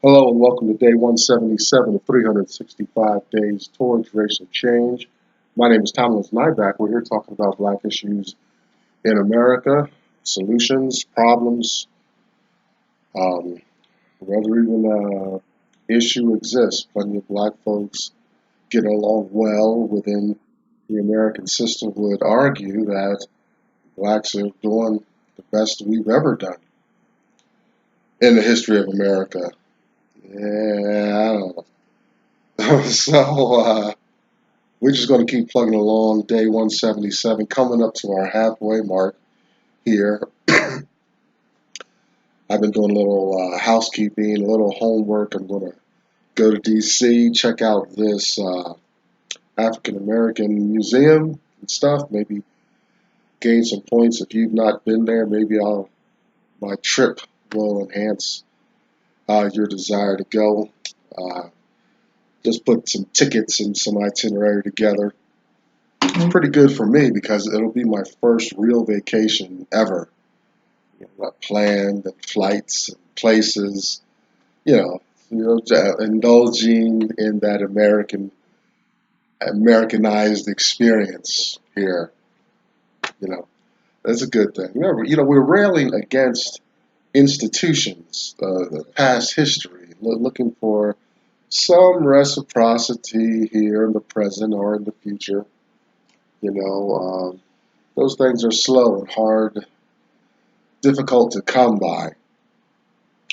Hello and welcome to day 177 of 365 days towards racial change. My name is Thomas Nyback. We're here talking about black issues in America, solutions, problems, um, whether even an issue exists. Plenty of black folks get along well within the American system would argue that blacks are doing the best we've ever done in the history of America. Yeah, I don't know. We're just going to keep plugging along. Day 177, coming up to our halfway mark here. I've been doing a little housekeeping, a little homework. I'm going to go to D.C., check out this African American museum and stuff. Maybe gain some points if you've not been there. Maybe my trip will enhance your desire to go. Uh, just put some tickets and some itinerary together. It's pretty good for me because it'll be my first real vacation ever. Planned and flights and places, indulging in that Americanized experience here. You know, that's a good thing. Remember, we're railing against institutions, the past history, looking for some reciprocity here in the present or in the future. Those things are slow and hard, difficult to come by.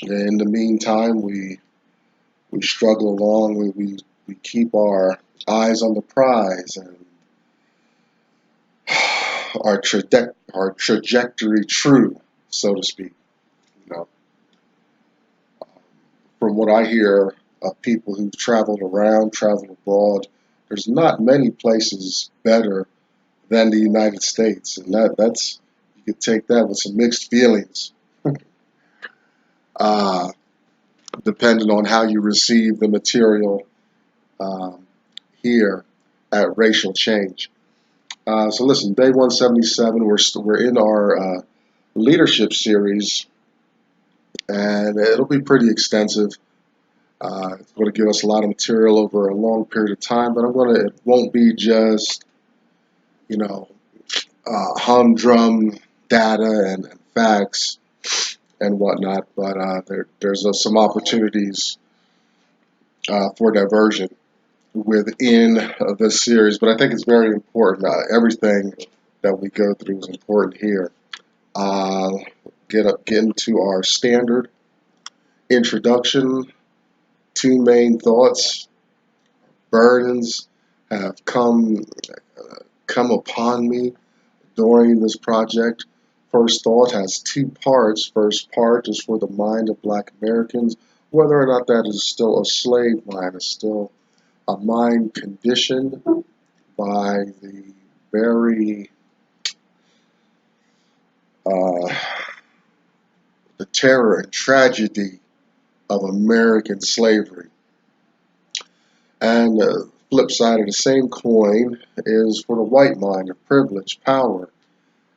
In the meantime, we struggle along. We keep our eyes on the prize and our trajectory true, so to speak. You know, from what I hear of people who've traveled around, traveled abroad, there's not many places better than the United States, and that's you could take that with some mixed feelings, uh, depending on how you receive the material um, here at Racial Change. So listen, day 177, we're in our leadership series, and it'll be pretty extensive. It's going to give us a lot of material over a long period of time, but it won't be just, you know, humdrum data and facts and whatnot, but there's some opportunities for diversion within this series. But I think it's very important. Everything that we go through is important here. Uh, get into our standard introduction. Two main thoughts, burdens have come upon me during this project. First thought has two parts. First part is for the mind of black Americans, whether or not that is still a slave mind, is still a mind conditioned by the very uh, the terror and tragedy of American slavery. And the flip side of the same coin is for the white mind of privilege, power,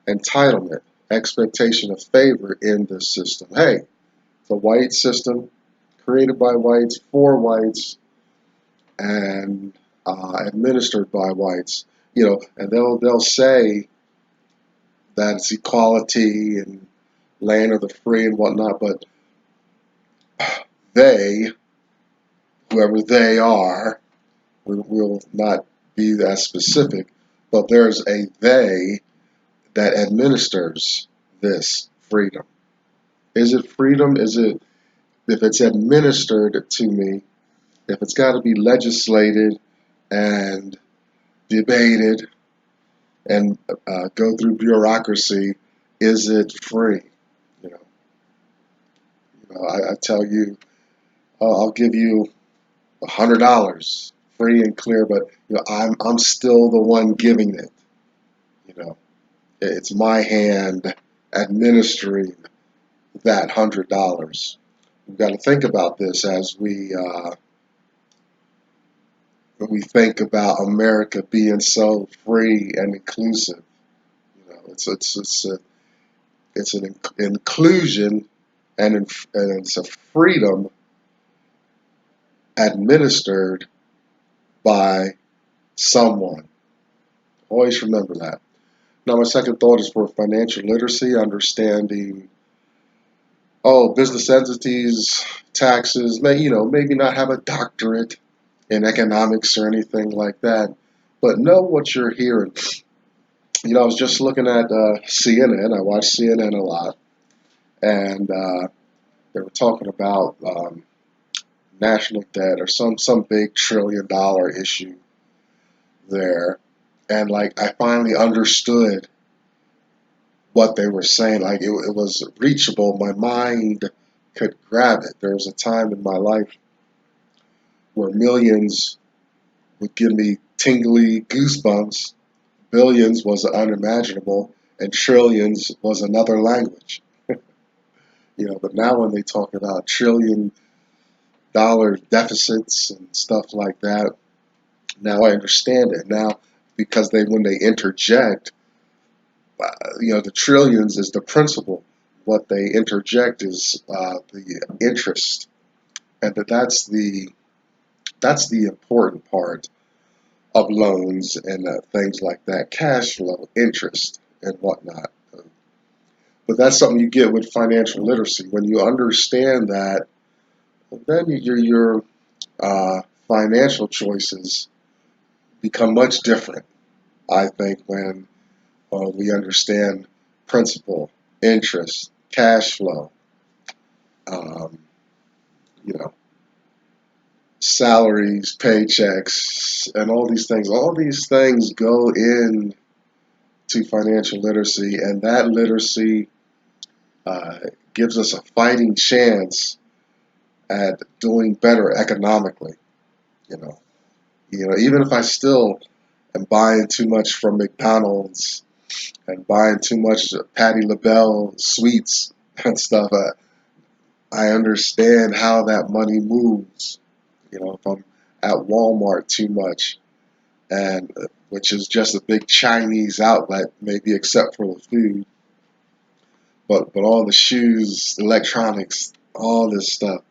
entitlement, expectation of favor in this system. Hey, the white system created by whites, for whites, and administered by whites. And they'll say that it's equality and land of the free and whatnot, but they, whoever they are, we will not be that specific, but there's a they that administers this freedom. Is it freedom? Is it, if it's administered to me, if it's got to be legislated and debated and go through bureaucracy, is it free? You know, I tell you, I'll give you $100, free and clear, but I'm still the one giving it. You know, it's my hand administering that $100. We've got to think about this as when we think about America being so free and inclusive. It's an inclusion and it's a freedom administered by someone. Always remember that. Now, my second thought is for financial literacy, understanding, business entities, taxes, maybe not have a doctorate in economics or anything like that, but know what you're hearing. I was just looking at CNN. I watch CNN a lot, and they were talking about national debt or some big $1 trillion issue there, and like I finally understood what they were saying. Like it was reachable. My mind could grab it. There was a time in my life where millions would give me tingly goosebumps. Billions was unimaginable, and trillions was another language. But now when they talk about $1 trillion deficits and stuff like that, now I understand it. Now, because when they interject, the trillions is the principal. What they interject is the interest, and that's the important part of loans and things like that, cash flow, interest, and whatnot. But that's something you get with financial literacy. When you understand that, then your financial choices become much different. I think when we understand principal, interest, cash flow, um, you know, salaries, paychecks, and all these things. All these things go in to financial literacy, and that literacy uh, gives us a fighting chance at doing better economically. You know, even if I still am buying too much from McDonald's and buying too much Patti LaBelle sweets and stuff, I understand how that money moves. If I'm at Walmart too much, and which is just a big Chinese outlet, maybe except for the food, but all the shoes, electronics, all this stuff,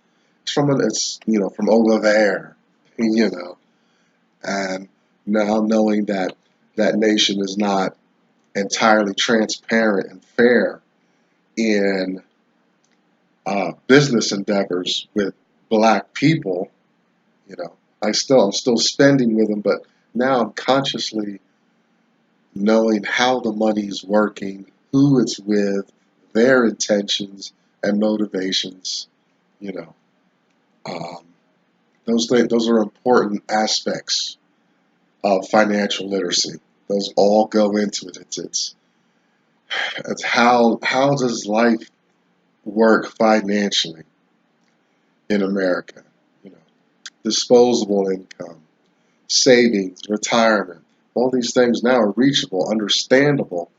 it's from over there, you know. And now knowing that that nation is not entirely transparent and fair in business endeavors with black people, I'm still spending with them, but now I'm consciously knowing how the money's working, who it's with, their intentions and motivations. You know, um, those are important aspects of financial literacy. Those all go into it. It's how does life work financially in America? You know, disposable income, savings, retirement. All these things now are reachable, understandable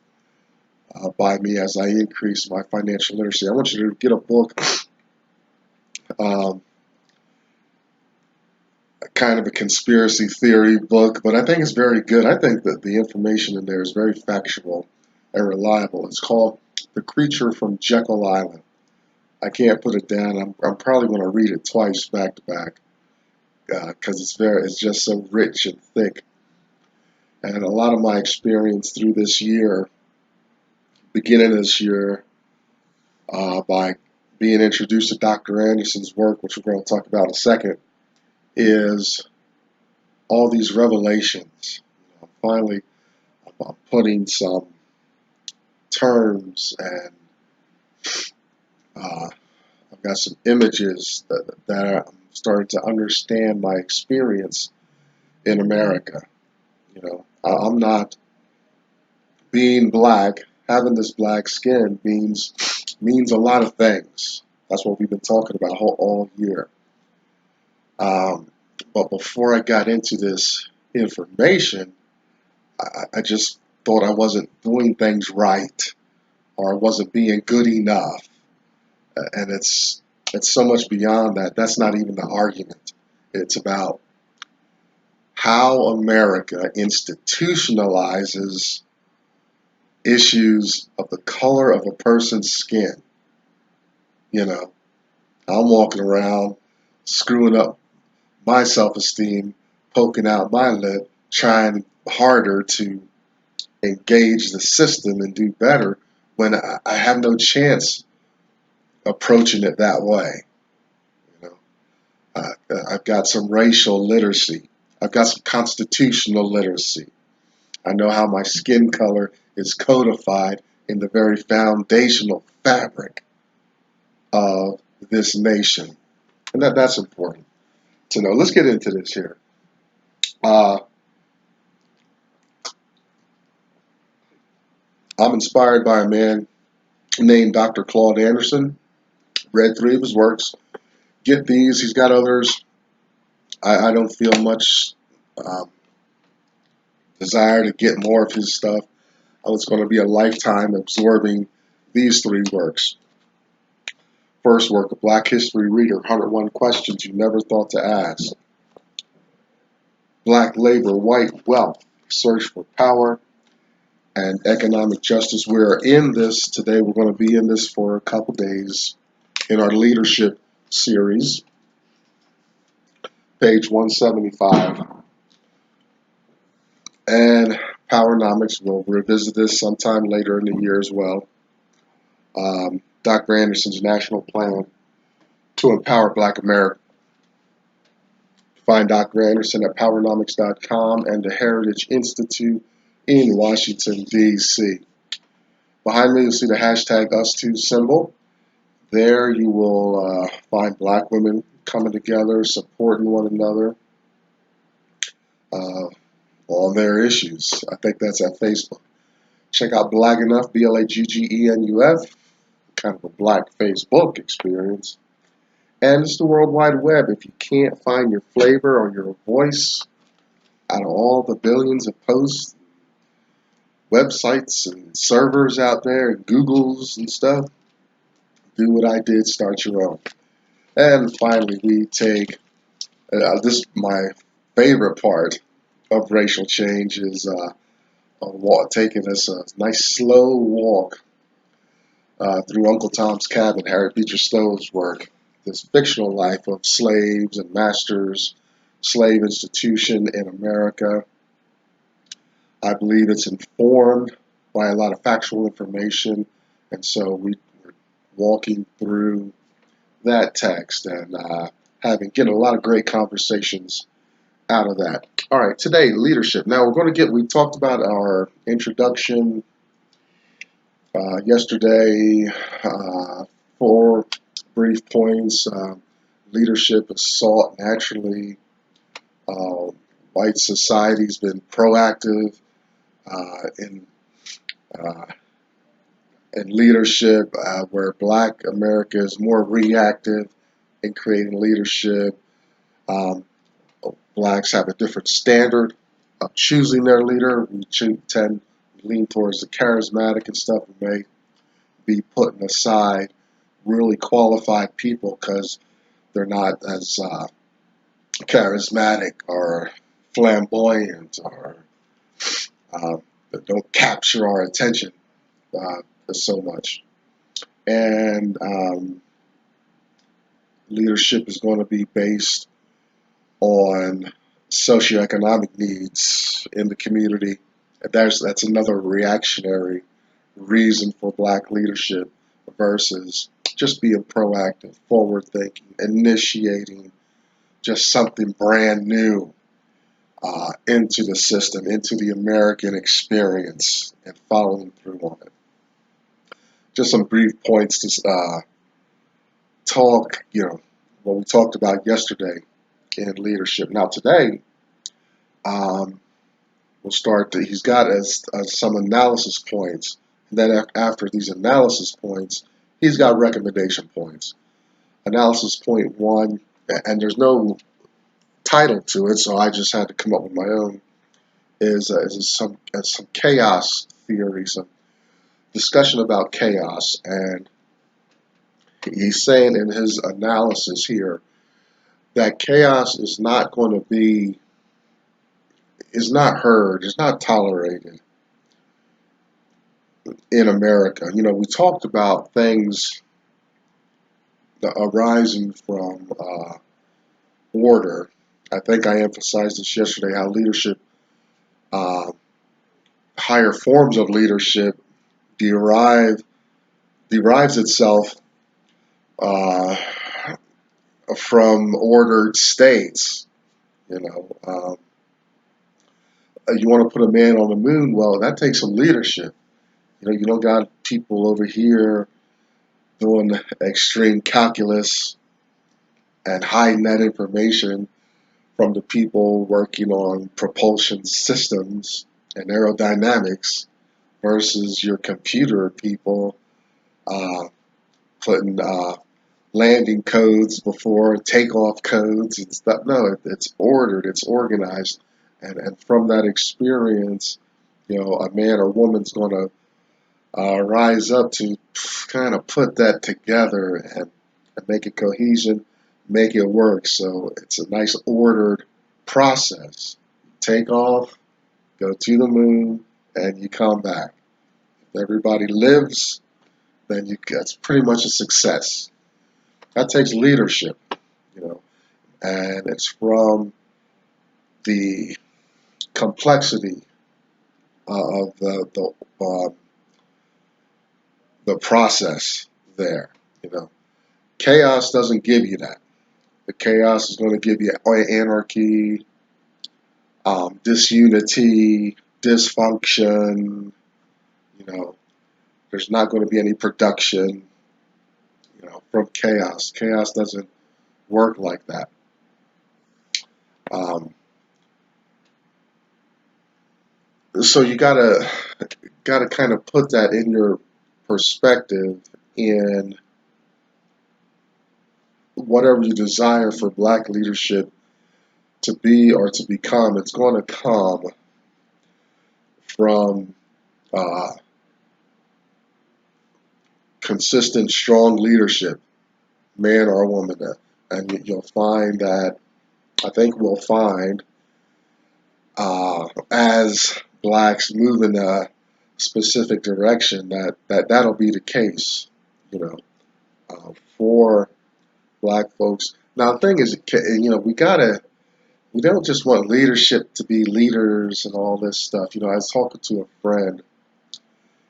by me as I increase my financial literacy. I want you to get a book, um, kind of a conspiracy theory book, but I think it's very good. I think that the information in there is very factual and reliable. It's called The Creature from Jekyll Island. I can't put it down. I'm probably going to read it twice back to back because it's just so rich and thick. And a lot of my experience through this year, beginning this year, by being introduced to Dr. Anderson's work, which we're going to talk about in a second, is all these revelations. Finally, I'm putting some terms and I've got some images that I'm starting to understand my experience in America. I'm not being black. Having this black skin means a lot of things. That's what we've been talking about all year. But before I got into this information, I just thought I wasn't doing things right or I wasn't being good enough. And it's so much beyond that. That's not even the argument. It's about how America institutionalizes issues of the color of a person's skin. I'm walking around screwing up my self-esteem, poking out my lip, trying harder to engage the system and do better when I have no chance approaching it that way. You know, I've got some racial literacy. I've got some constitutional literacy. I know how my skin color is codified in the very foundational fabric of this nation. And that's important to know. Let's get into this here. I'm inspired by a man named Dr. Claude Anderson. Read 3 of his works. Get these. He's got others. I don't feel much desire to get more of his stuff. It's going to be a lifetime absorbing these 3 works. First work, A Black History Reader, 101 Questions You Never Thought to Ask. Black Labor, White Wealth, Search for Power, and Economic Justice. We're in this today. We're going to be in this for a couple days in our leadership series. Page 175. And Powernomics, we'll revisit this sometime later in the year as well. Dr. Anderson's National Plan to Empower Black America. Find Dr. Anderson at powernomics.com and the Heritage Institute in Washington, D.C. Behind me, you'll see the hashtag #US2 symbol. There you will find black women coming together, supporting one another on their issues. I think that's at Facebook. Check out Black Enough, BLAGGENUF, kind of a black Facebook experience. And it's the World Wide Web. If you can't find your flavor or your voice out of all the billions of posts, websites and servers out there, and Googles and stuff, do what I did, start your own. And finally, we take, this is my favorite part of racial change, is taking us a nice slow walk through Uncle Tom's Cabin, Harriet Beecher Stowe's work, this fictional life of slaves and masters, slave institution in America. I believe it's informed by a lot of factual information, and so we're walking through that text and getting a lot of great conversations out of that. All right, today, leadership. Now we talked about our introduction yesterday, 4 brief points. Leadership is sought naturally. White society's been proactive in leadership, where Black America is more reactive in creating leadership. Blacks have a different standard of choosing their leader. We tend to lean towards the charismatic and stuff. We may be putting aside really qualified people because they're not as charismatic or flamboyant, or don't capture our attention so much. And leadership is going to be based on socioeconomic needs in the community. That's another reactionary reason for Black leadership versus just being proactive, forward-thinking, initiating just something brand new into the system, into the American experience, and following through on it. Just some brief points to talk, what we talked about yesterday in leadership. Now today, we'll start. He's got some analysis points, and then after these analysis points, he's got recommendation points. Analysis point 1, and there's no title to it, so I just had to come up with my own. Is some chaos theory, some discussion about chaos, and he's saying in his analysis here that chaos is not going to be, is not heard, is not tolerated in America. We talked about things arising from order I think I emphasized this yesterday, how leadership, uh, higher forms of leadership derive derives itself uh, from ordered states. You know, you want to put a man on the moon. Well, that takes some leadership. You don't got people over here doing extreme calculus and hiding that information from the people working on propulsion systems and aerodynamics versus your computer people uh, putting landing codes before takeoff codes and stuff. No, it's ordered, it's organized, and from that experience, a man or woman's going to rise up to kind of put that together and make it cohesion, make it work. So it's a nice ordered process. Take off, go to the moon, and you come back. If everybody lives, then that's pretty much a success. That takes leadership, you know, and it's from the complexity of the process there. You know, chaos doesn't give you that. The chaos is going to give you anarchy, disunity, dysfunction. You know, there's not going to be any production. From chaos. Chaos doesn't work like that. Um, so you gotta kind of put that in your perspective in whatever you desire for black leadership to be or to become. It's going to come from uh, consistent, strong leadership, man or woman. And you'll find that, I think we'll find, as blacks move in a specific direction, that'll be the case, you know, for black folks. Now, the thing is, we don't just want leadership to be leaders and all this stuff. I was talking to a friend.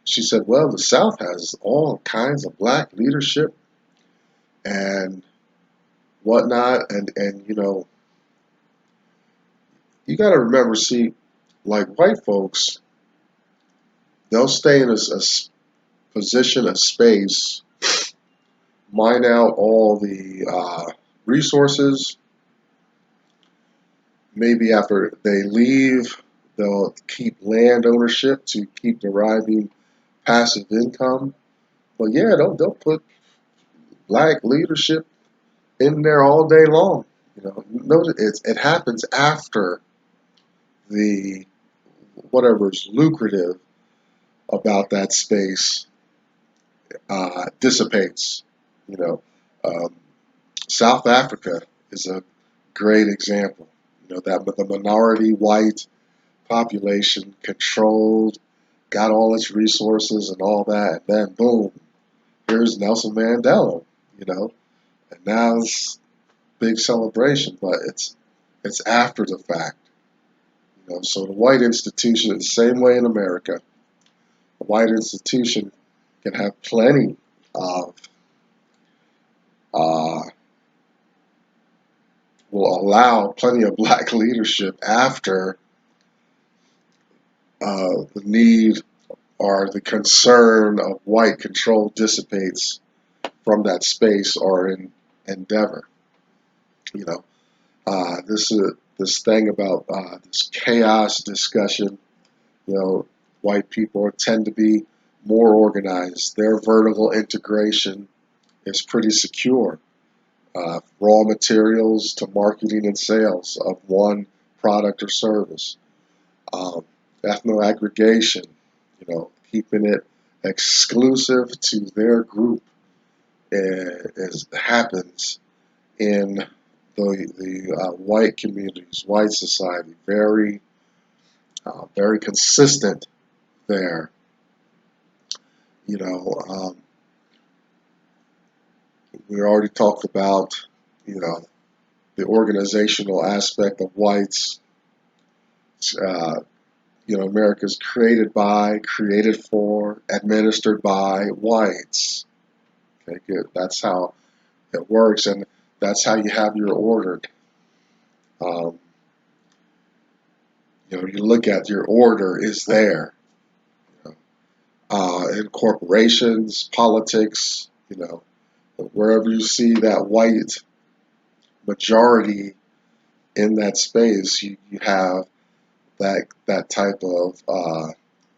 She said, well, the South has all kinds of black leadership and whatnot. And you got to remember, see, like white folks, they'll stay in a position, a space, mine out all the resources. Maybe after they leave, they'll keep land ownership to keep deriving passive income. But yeah, they'll put black leadership in there all day long. Notice it happens after the whatever is lucrative about that space dissipates. You know, um, South Africa is a great example. That the minority white population controlled, got all its resources and all that, and then boom, here's Nelson Mandela. And now it's big celebration, but it's after the fact. So the white institution is the same way in America. The white institution can have plenty of uh, will allow plenty of black leadership after the need or the concern of white control dissipates from that space or in endeavor. You know, this thing about this chaos discussion. White people tend to be more organized. Their vertical integration is pretty secure. Raw materials to marketing and sales of one product or service. Um, ethno aggregation, keeping it exclusive to their group happens in the white communities, white society. Very consistent there. You know, we already talked about, the organizational aspect of whites. Uh, America's created by, created for, administered by whites. Okay, good. That's how it works, and that's how you have your order. Um, you look at your order is there. In corporations, politics, wherever you see that white majority in that space, you have that type of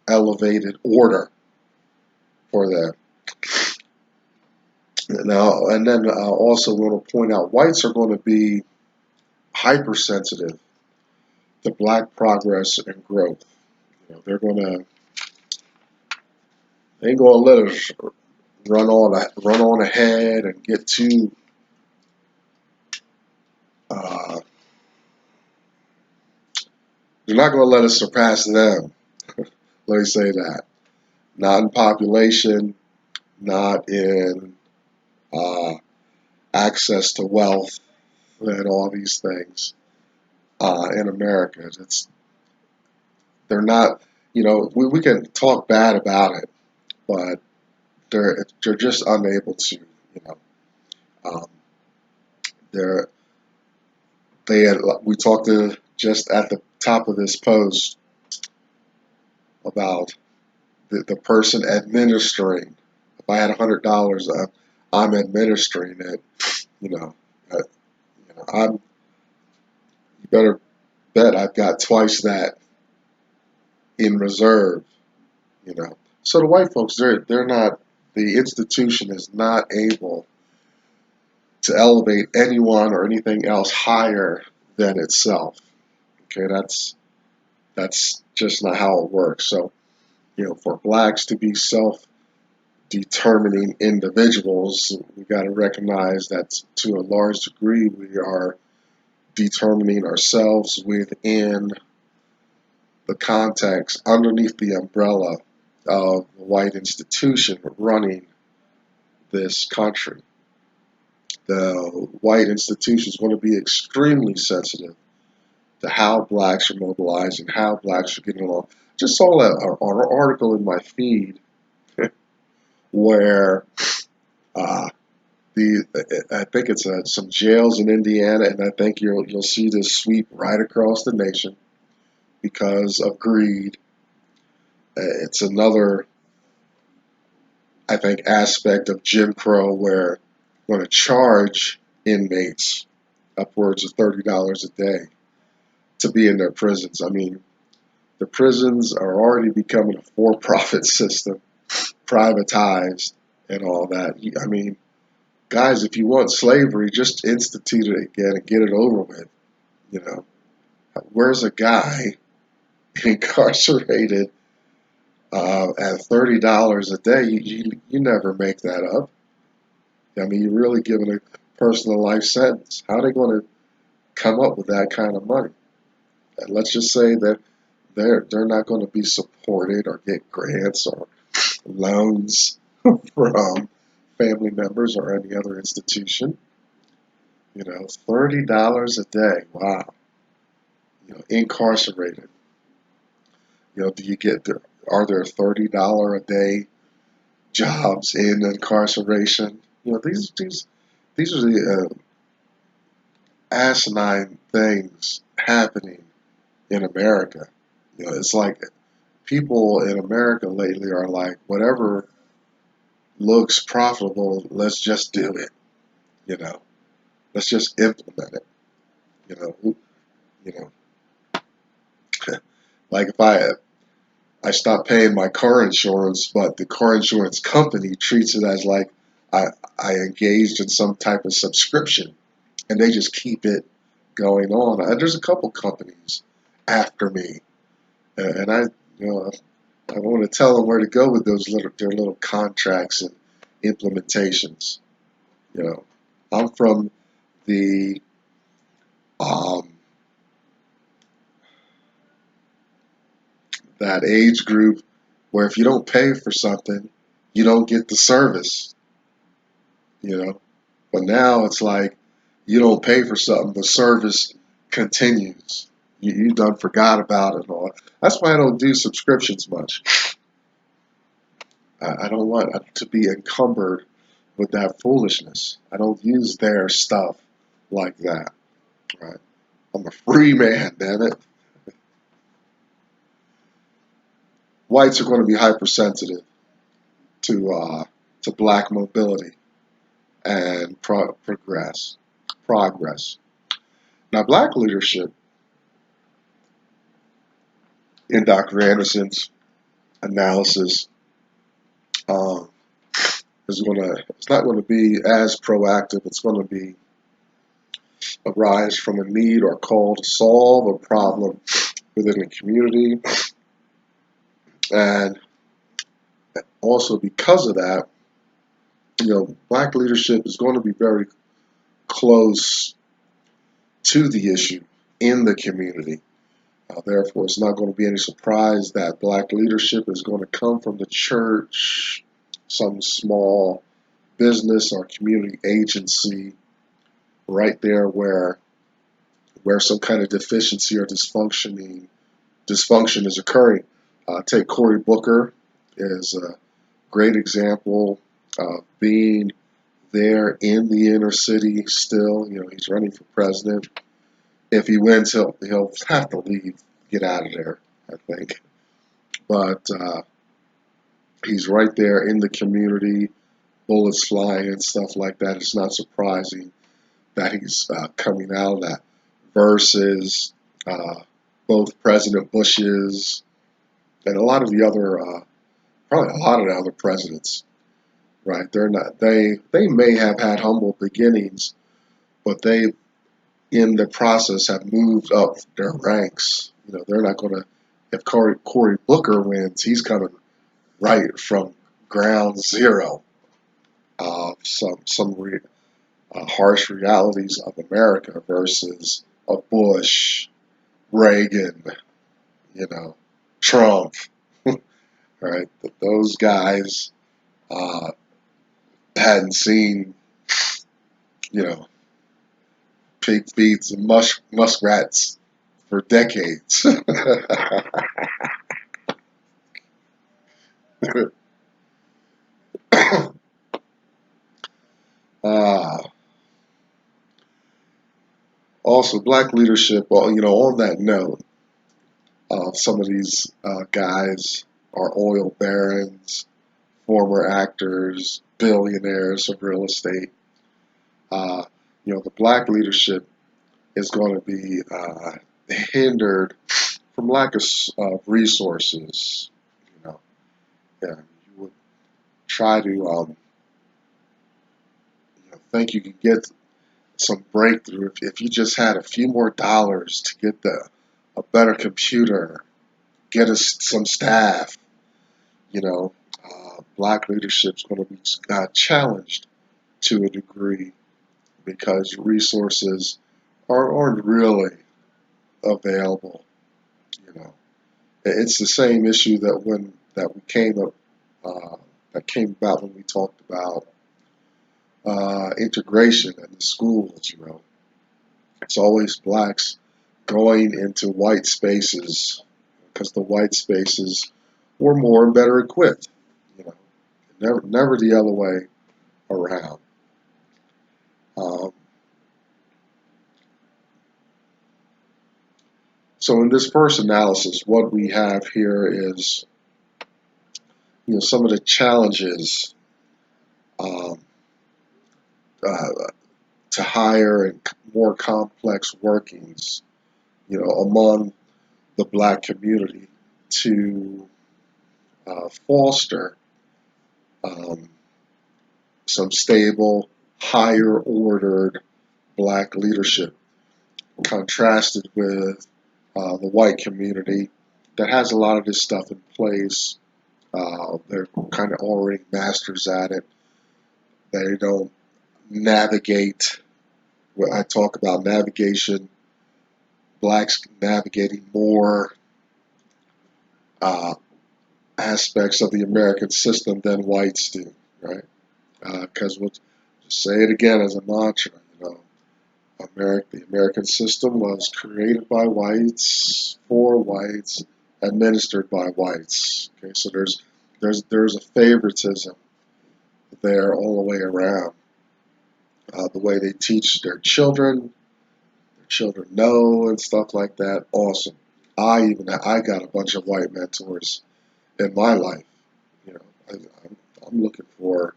elevated order for them. Now, and then also want to point out, whites are going to be hypersensitive to black progress and growth. They ain't going to let us run on ahead and get too uh, they're not going to let us surpass them. Let me say that. Not in population, not in uh, access to wealth and all these things in America. They're not. We can talk bad about it, but they're just unable to. Um, they're they had, we talked to just at the top of this post about the person administering. If I had $100, I'm administering it. You know, uh, I'm. You better bet I've got twice that in reserve. So the white folks, they're not. The institution is not able to elevate anyone or anything else higher than itself. Okay, that's just not how it works. So, for blacks to be self-determining individuals, we got to recognize that to a large degree we are determining ourselves within the context, underneath the umbrella of the white institution running this country. The white institution is going to be extremely sensitive to how blacks are mobilized and how blacks are getting along. Just saw an article in my feed where uh, I think it's some jails in Indiana, and I think you'll see this sweep right across the nation because of greed. It's another, I think, aspect of Jim Crow where we're going to charge inmates upwards of $30 a day to be in their prisons. I mean, the prisons are already becoming a for-profit system, privatized and all that. I mean, guys, if you want slavery, just institute it again and get it over with. You know, where's a guy incarcerated at $30 a day? You never make that up. I mean, you're really giving a person a life sentence. How are they going to come up with that kind of money? And let's just say that they're not going to be supported or get grants or loans from family members or any other institution. $30 a day. Wow. Incarcerated. Do you get there? Are there $30 a day jobs in incarceration? These are the asinine things happening in America. It's like people in America lately are like, whatever looks profitable, let's just do it. Let's just implement it. You know, you know, like if I stop paying my car insurance, but the car insurance company treats it as like I engaged in some type of subscription, and they just keep it going on. There's a couple companies after me, and I want to tell them where to go with their little contracts and implementations. I'm from the um, that age group where if you don't pay for something, you don't get the service. But now it's like You don't pay for something, the service continues. You done forgot about it and all. That's why I don't do subscriptions much. I don't want to be encumbered with that foolishness. I don't use their stuff like that. Right? I'm a free man, damn it. Whites are going to be hypersensitive to black mobility and progress. Now, black leadership in Dr. Anderson's analysis um, it's not going to be as proactive. It's going to be arise from a need or call to solve a problem within the community, and also because of that, black leadership is going to be very close to the issue in the community. Therefore, it's not going to be any surprise that black leadership is going to come from the church, some small business or community agency, right there where some kind of deficiency or dysfunction is occurring. Take Cory Booker as a great example of being there in the inner city still. He's running for president. If he wins, he'll have to leave, get out of there, I think. But he's right there in the community, bullets flying and stuff like that. It's not surprising that he's coming out of that versus both President Bush's and a lot of the other, probably a lot of the other presidents. Right? They're not. They may have had humble beginnings, but they, in the process, have moved up their ranks. They're not going to. If Cory Booker wins, he's coming right from ground zero. Some harsh realities of America versus a Bush, Reagan, Trump. Right? Those guys hadn't seen, pig feeds and muskrats for decades. uh, Also, black leadership. Well, on that note, some of these guys are oil barons, former actors, billionaires of real estate. Uh, the black leadership is going to be hindered from lack of resources. Yeah, you would try to think you could get some breakthrough if you just had a few more dollars to get a better computer, get us some staff. Black leadership's going to be challenged to a degree because resources aren't really available. It's the same issue that came about when we talked about integration in the schools. It's always blacks going into white spaces because the white spaces were more and better equipped. Never the other way around. So in this first analysis, what we have here is, some of the challenges um, to higher and more complex workings, among the black community to foster some stable, higher ordered black leadership, contrasted with the white community that has a lot of this stuff in place. They're kind of already masters at it. They don't navigate. When I talk about navigation, blacks navigating more aspects of the American system than whites do, right? Because we'll just say it again as a mantra, The American system was created by whites, for whites, administered by whites. Okay, so there's a favoritism there all the way around. The way they teach their children know and stuff like that. Awesome. I got a bunch of white mentors in my life. You know, I'm looking for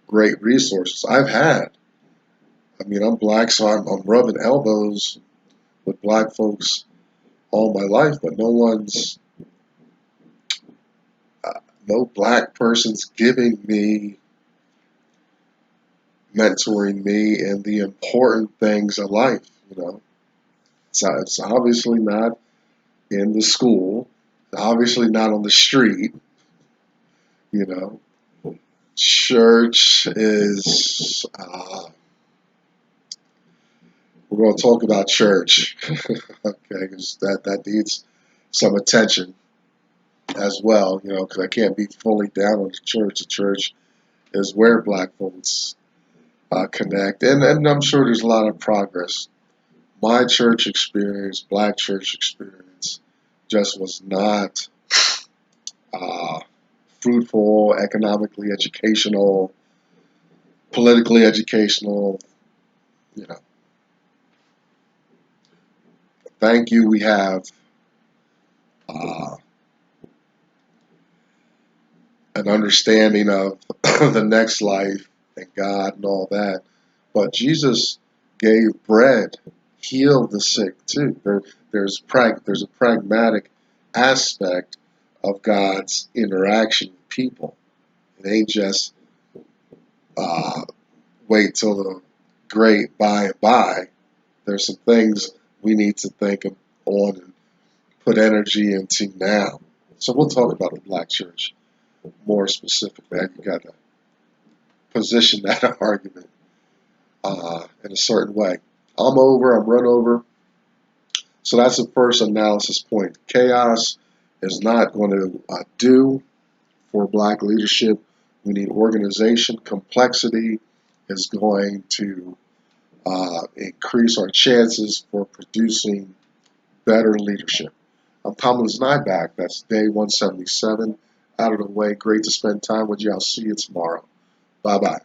great resources. I'm black, so I'm rubbing elbows with black folks all my life, but no black person's mentoring me in the important things of life. It's obviously not in the school, obviously not on the street. You know, church is. We're going to talk about church, okay? Because that needs some attention as well. Because I can't be fully down on the church. The church is where black folks connect, and I'm sure there's a lot of progress. My church experience, black church experience, just was not uh, fruitful, economically educational, politically educational. You know, thank you. We have uh, an understanding of the next life and God and all that. But Jesus gave bread, healed the sick too. There's a pragmatic aspect of God's interaction with people. It ain't just uh, wait till the great by and by. There's some things we need to think on and put energy into now. So we'll talk about the black church more specifically. You got to position that argument in a certain way. I'm run over. So that's the first analysis point. Chaos is not going to do for black leadership. We need organization. Complexity is going to increase our chances for producing better leadership. I'm Thomas Nyback. That's day 177. Out of the way. Great to spend time with you. I'll see you tomorrow. Bye-bye.